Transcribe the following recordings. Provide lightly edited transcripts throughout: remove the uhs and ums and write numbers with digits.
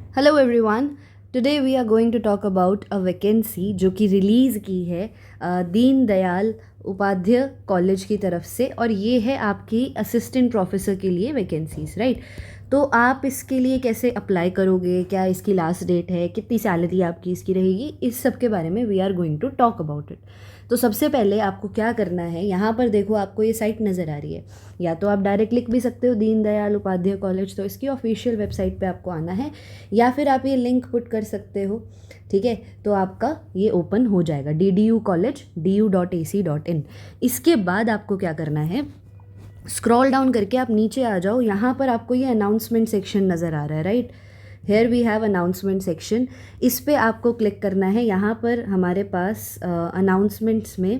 Hello everyone. Today we are going to talk about a vacancy जो कि release की है दीन दयाल उपाध्याय कॉलेज की तरफ से, और ये है आपकी असिस्टेंट प्रोफेसर के लिए वैकेंसीज, राइट। तो आप इसके लिए कैसे अप्लाई करोगे, क्या इसकी लास्ट डेट है, कितनी सैलरी आपकी इसकी रहेगी, इस सब के बारे में we are going to talk about it. तो सबसे पहले आपको क्या करना है, यहाँ पर देखो आपको ये साइट नज़र आ रही है। या तो आप डायरेक्ट लिख भी सकते हो दीन दयाल उपाध्याय कॉलेज, तो इसकी ऑफिशियल वेबसाइट पे आपको आना है, या फिर आप ये लिंक पुट कर सकते हो। ठीक है, तो आपका ये ओपन हो जाएगा DDU कॉलेज du.ac.in। इसके बाद आपको क्या करना है, स्क्रॉल डाउन करके आप नीचे आ जाओ। यहाँ पर आपको ये अनाउंसमेंट सेक्शन नज़र आ रहा है, right. Here we have announcement section, इस पे आपको क्लिक करना है। यहाँ पर हमारे पास अनाउंसमेंट्स में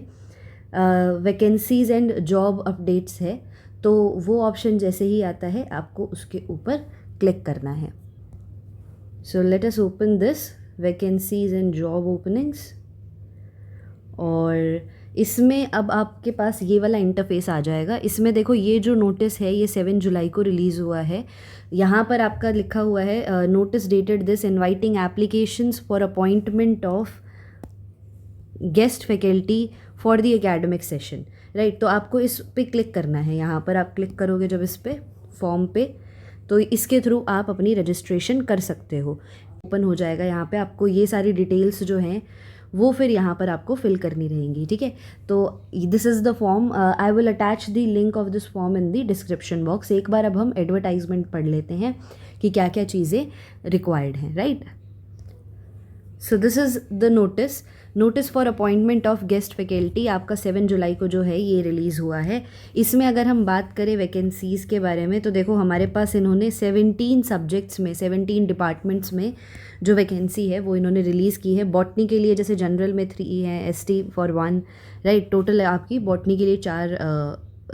वैकेंसीज़ एंड जॉब अपडेट्स है, तो वो ऑप्शन जैसे ही आता है आपको उसके ऊपर क्लिक करना है। So let us open this vacancies and job openings, और इसमें अब आपके पास ये वाला इंटरफेस आ जाएगा। इसमें देखो ये जो नोटिस है ये 7 जुलाई को रिलीज़ हुआ है। यहाँ पर आपका लिखा हुआ है notice dated this inviting applications for appointment of guest faculty for the academic session, right. तो आपको इस पे क्लिक करना है। यहाँ पर आप क्लिक करोगे जब इस पे फॉर्म पे, तो इसके थ्रू आप अपनी रजिस्ट्रेशन कर सकते हो। ओपन हो जाएगा। यहाँ पे आपको ये सारी डिटेल्स जो हैं वो फिर यहाँ पर आपको फिल करनी रहेंगी, ठीक है। तो this is the form, I will attach the link of this form in the description box. एक बार अब हम एडवर्टाइजमेंट पढ़ लेते हैं कि क्या क्या चीज़ें रिक्वायर्ड हैं, right. So this is the notice for appointment of guest faculty आपका 7 जुलाई को जो है ये रिलीज़ हुआ है। इसमें अगर हम बात करें वैकेंसीज़ के बारे में, तो देखो हमारे पास इन्होंने 17 सब्जेक्ट्स में 17 डिपार्टमेंट्स में जो वैकेंसी है वो इन्होंने रिलीज़ की है। बॉटनी के लिए जैसे जनरल में 3 है, ST फॉर 1, राइट। टोटल आपकी बॉटनी के लिए 4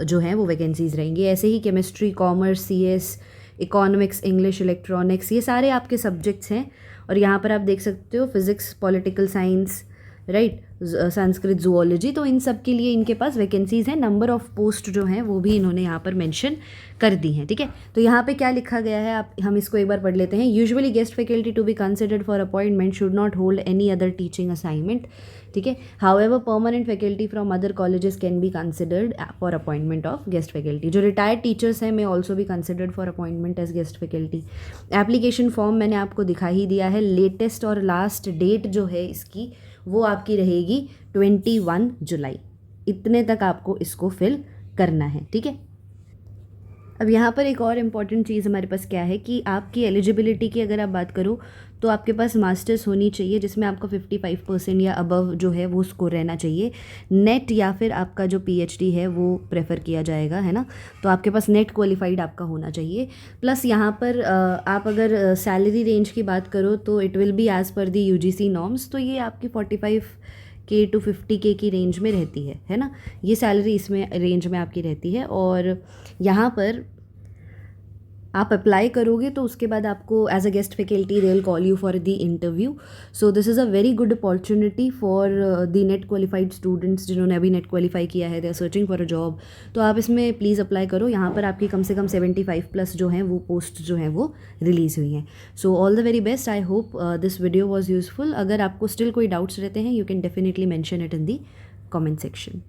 जो हैं वो वैकेंसीज़ रहेंगी। ऐसे ही chemistry, commerce, CS, economics, English, electronics, ये सारे आपके सब्जेक्ट्स हैं। और यहाँ पर आप देख सकते हो physics, political science, right, Sanskrit, zoology, तो इन सब के लिए इनके पास वैकेंसीज़ हैं। नंबर ऑफ़ पोस्ट जो हैं वो भी इन्होंने यहाँ पर मेंशन कर दी हैं, ठीक है। तो यहाँ पे क्या लिखा गया है, आप हम इसको एक बार पढ़ लेते हैं। Usually guest faculty to be considered for appointment should not hold any other teaching assignment, ठीक है। However permanent faculty from other colleges can be considered for appointment of guest faculty. जो रिटायर्ड टीचर्स हैं may also be considered for appointment as guest faculty. Application form मैंने आपको दिखा ही दिया है। Latest और लास्ट डेट जो है इसकी वो आपकी रहेगी 21 जुलाई। इतने तक आपको इसको फिल करना है, ठीक है। अब यहाँ पर एक और इम्पॉर्टेंट चीज़ हमारे पास क्या है कि आपकी एलिजिबिलिटी की अगर आप बात करो तो आपके पास मास्टर्स होनी चाहिए जिसमें आपका 55% या अबव जो है वो स्कोर रहना चाहिए। नेट या फिर आपका जो PhD है वो प्रेफर किया जाएगा, है ना। तो आपके पास नेट क्वालिफाइड आपका होना चाहिए। प्लस यहाँ पर आप अगर सैलरी रेंज की बात करो तो it will be as per the UGC norms, तो ये आपकी 45K to 50K की रेंज में रहती है ना। ये सैलरी इसमें रेंज में आपकी रहती है। और यहाँ पर आप अप्लाई करोगे तो उसके बाद आपको as a guest faculty they will call you for the interview. So this is a very good opportunity for the NET qualified students जिन्होंने अभी नेट क्वालिफाई किया है, they are searching for a job. तो आप इसमें please apply करो। यहाँ पर आपकी कम से कम 75+ जो हैं वो पोस्ट जो हैं वो रिलीज़ हुई हैं। So all the very best. I hope this video was useful. अगर आपको स्टिल कोई डाउट्स रहते हैं you can definitely mention it in the comment section.